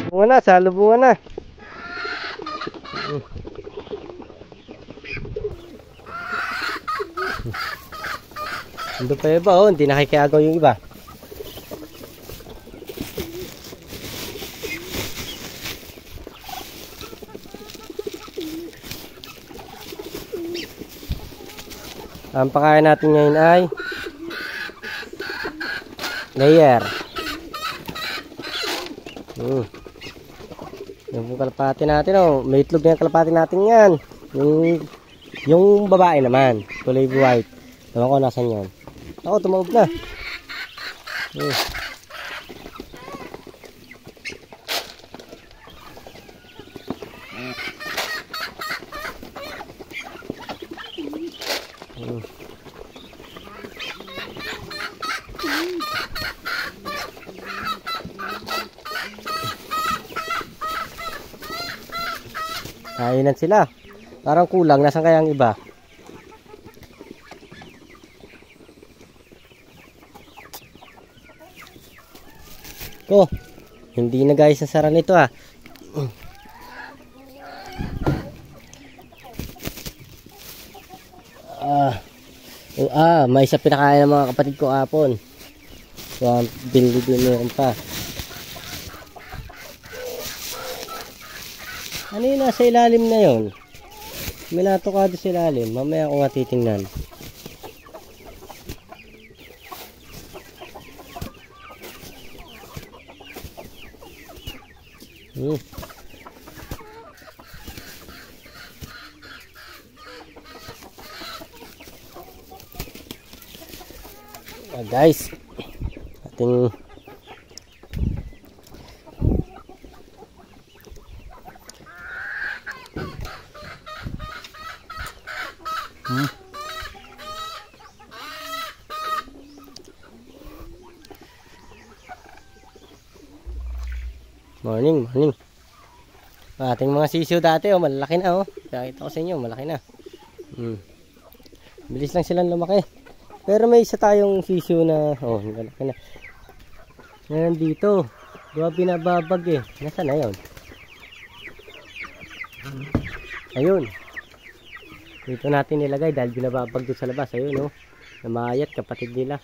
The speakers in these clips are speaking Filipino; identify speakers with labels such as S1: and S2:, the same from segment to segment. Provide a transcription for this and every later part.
S1: Bunga na, salubungan na. Hindi pa iba, oh. Hindi nakikiagaw yung iba. Ang pakain natin ngayon ay layer. Yung kalapati natin, oh. May itlog na yung kalapati natin yan. Yung babae naman, kulay white. Ewan ko nasan yan. Ako, tumawag na. Kainan sila. Parang kulang. Nasaan kaya ang iba? Oh, hindi na guys nasara nito ah. May isa pinakain ng mga kapatid ko apon. So, binili din meron pa. Ano yun nasa ilalim na yun? May natokado sa ilalim. Mamaya ko nga titingnan. Guys, ating morning. Ating mga sisiw dati, oh, malaki na, oh. Nakita ko sa inyo, malaki na. Bilis lang silang lumaki. Pero may isa tayong sisiw na, oh, malaki na. Ngayon dito, diba binababag eh. Nasaan na yun? Ayun. Dito natin nilagay dahil binababag doon sa labas. Ayun, oh. Namayat, kapatid nila.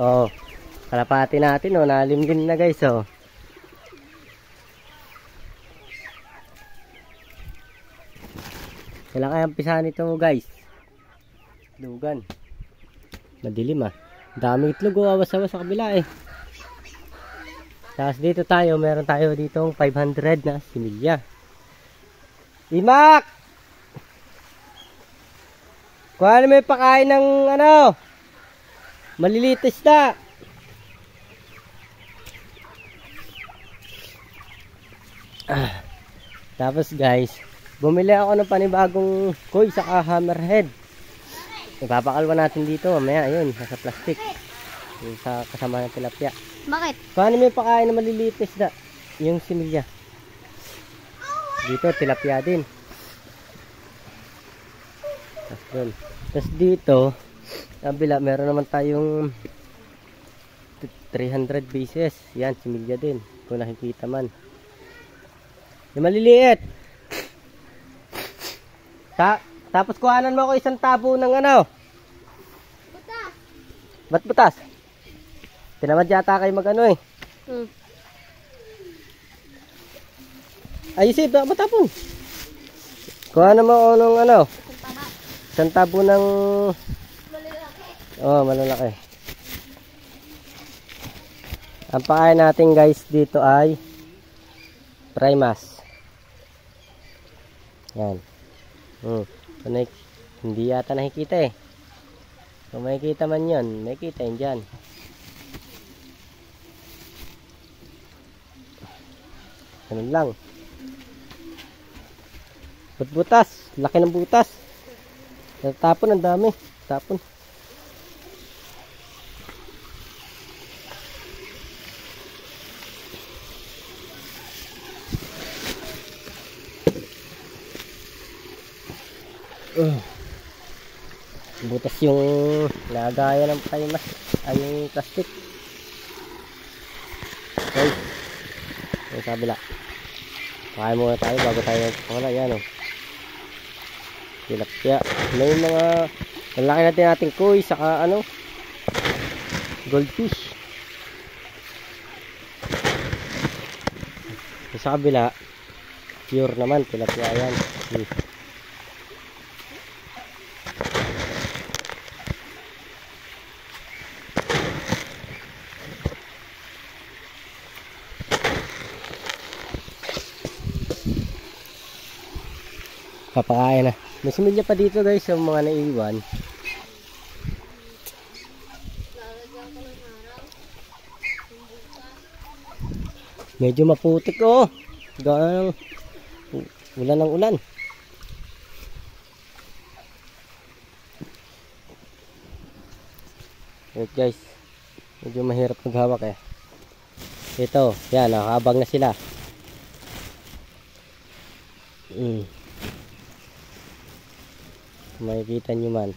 S1: Oh, kalapati natin, oh, nalim din na guys, oh. Kailangan kayang pisahan ito guys. Dugan. Madilim ah. Daming itlog, oh, awas-awas sa kabila eh. Tapos dito tayo, meron tayo ditong 500 na similya. Imak! Kuha na may pakain ng ano, maliliit isda. Tapos guys, bumili ako ng panibagong koi saka hammerhead. Ipapakalwa natin dito mamaya. Ayun, nasa plastic. Yung sa kasama ng tilapia.
S2: Bakit?
S1: Paano may pakain na maliliit na isda? Yung similya. Dito, tilapia din. Tapos dito, kabila, meron naman tayong 300 pieces. Yan, similya din. Kung nakikita man. Yung maliliit. Tapos kuhanan mo ako isang tabo ng ano?
S2: Butas.
S1: Ba't butas? Tinamad yata kayo mag ano eh. Ayusin, matapon. Kuhanan mo ako ng ano? Isang tabo ng
S2: Malalaki.
S1: oh, malalaki. Ang pakain natin guys dito ay primas. Yan. Hindi yata nakikita eh. Kung makikita man yan, makikita yun dyan. Ganun lang. Butas. Laki ng butas. Tapon, ang dami. Tapon. Butas yung lagaya ng paymas ay yung plastic. Okay. Yung kabila. Pakain muna tayo bago tayo pala. Yan o. Tilapia. May mga lalaki natin nating koi saka ano goldfish. Sa kabila pure naman tilapia yan. Papakain na. May similya pa dito guys yung mga naiiwan. Medyo maputik oh. Gawa ng ulan ng ulan. Wait guys. Medyo mahirap maghawak eh. Ito, yan, nakakabang na sila. Makikita nyo man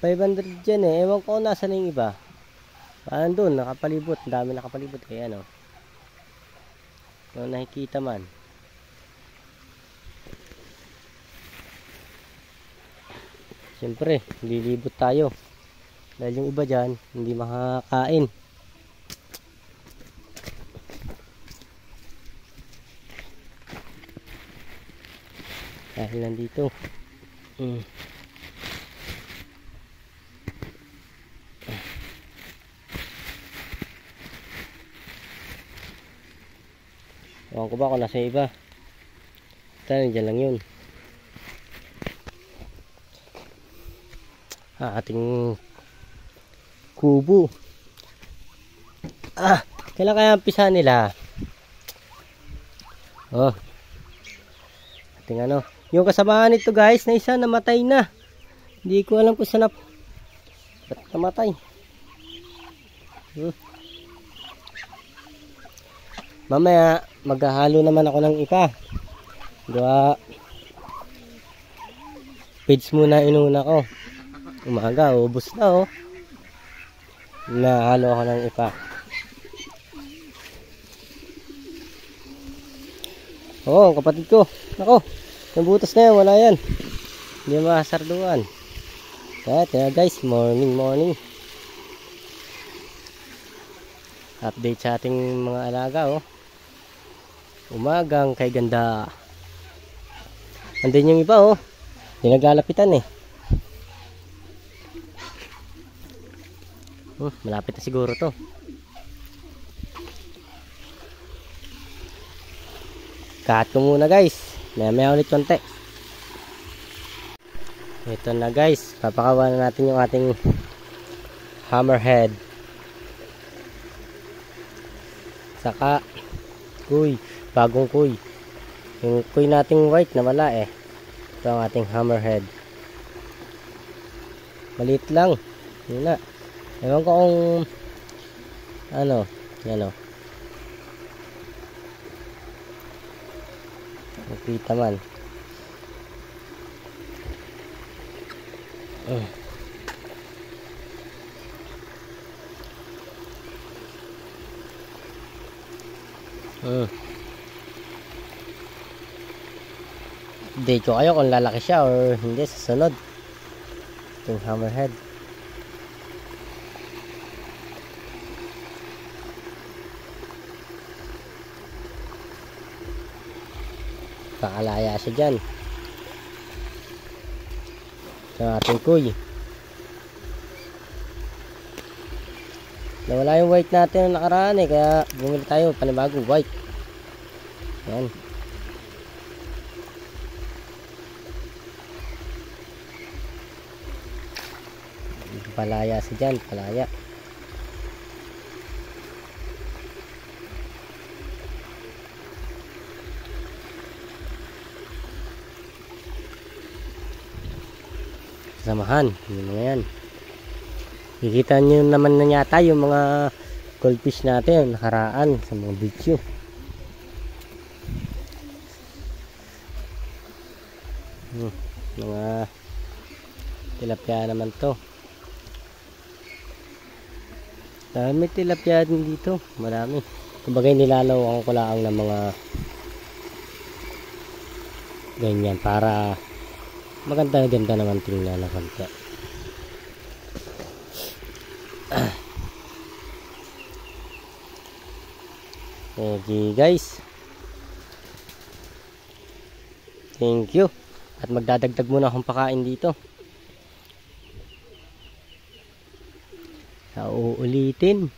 S1: 500 dyan eh. Ewan ko nasa na yung iba. Parang doon nakapalibot. Ang dami nakapalibot eh. Ano kung nakikita man. Siyempre lilibot tayo dahil yung iba dyan hindi makakain. Dahil nandito ewan ko ba kung nasa iba. Basta nandiyan lang yun. Ating kubo. Kailan kaya ang pisa nila? Oh, ating ano yung kasamahan nito guys na isa namatay na. Hindi ko alam kung saan ba't namatay. Mamaya maghahalo naman ako ng ipa. Gawa page muna inuna ko. Umaga ubos na oh. Nahalo ako ng ipa. Oo, kapatid ko. Ako, yung butas na yan, wala yan. Hindi makasarduan. Kaya guys, morning. Update sa ating mga alaga oh. Umagang kay ganda. Andun yung iba oh. Hindi naglalapitan eh. Malapit na siguro to. Cut ko muna guys. Maya ulit konti. Ito na guys. Papakawan na natin yung ating hammerhead. Saka kuy. Bagong kuy. Yung kuy nating white na wala eh. Ito ang ating hammerhead. Maliit lang. Yun na. Ewan ko kung ano. Yan o. Nakita man. Update ko kayo kung lalaki siya or hindi sa sunod. Itong hammerhead. Kakalaya siya dyan. Ito ang ating kuy. Nawala yung white natin na nakaraan eh. Kaya bumili tayo panibagong white. Yan. Palaya siya dyan. Palaya. Samahan, yun mga yan. Kikita nyo naman na yata yung mga goldfish natin nakaraan sa mga video. Mga Tilapia naman to. Dami tilapia din dito. Marami. Kumbaga nilalaw ko lang ng mga ganyan para maganda-ganda naman tingnan na konti. Okay guys. Thank you. At magdadagdag muna akong pakain dito. Sa uulitin.